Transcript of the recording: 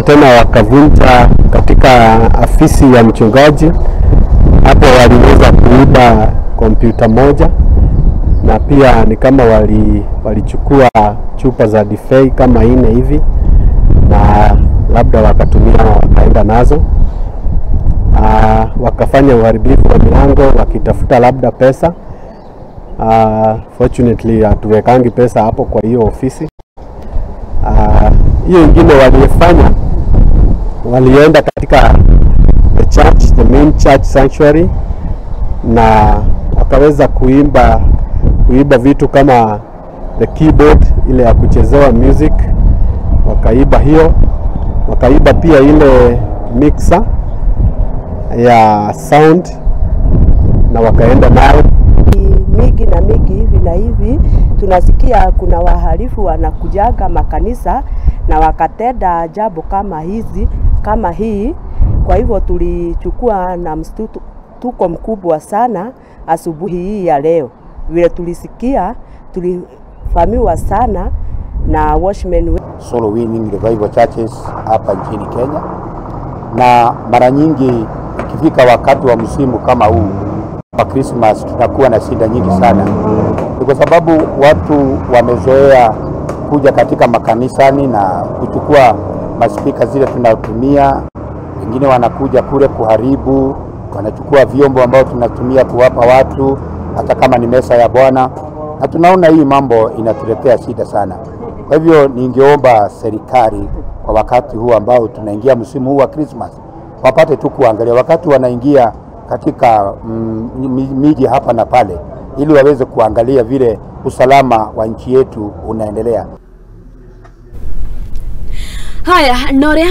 Tena wakavunja katika afisi ya mchungaji. Hapo waliweza kuiba kompyuta moja, na pia ni kama walichukua chupa za difei kama 4 hivi, na labda wakatumia wakaenda nazo. Wakafanya uharibifu wa milango wakitafuta labda pesa. Fortunately hatuwekangi pesa hapo kwa hiyo ofisi. Hiyo ingine walifanya, walienda katika the church, the main church sanctuary, na wakaweza kuiba vitu kama the keyboard ile ya kuchezewa music, wakaiba hiyo. Wakaiba pia ile mixer ya sound na wakaenda nayo. Migi na migi hivi na hivi tunasikia kuna wahalifu wanakujaga makanisa na wakatenda jambo kama hii. Kwa hivyo tulichukua na mshtuko mkubwa sana asubuhi hii ya leo. Vile tulisikia, tulifahamiwa sana na watchmen solo winning revival churches hapa nchini Kenya. Na mara nyingi ikifika wakati wa msimu kama huu wa Christmas tunakuwa na shida nyingi sana. Kwa sababu watu wamezoea kuja katika makanisani na kuchukua maspika zile tunatumia. Wengine wanakuja kule kuharibu, wanachukua vyombo ambao tunatumia kuwapa watu, hata kama ni mesa ya Bwana. Na tunaona hii mambo inatuletea shida sana. Kwa hivyo ningeomba serikali kwa wakati huu ambao tunaingia msimu huu wa Christmas, wapate tu kuangalia wakati wanaingia katika miji hapa na pale, ili waweze kuangalia vile usalama wa nchi yetu unaendelea. Haya, nore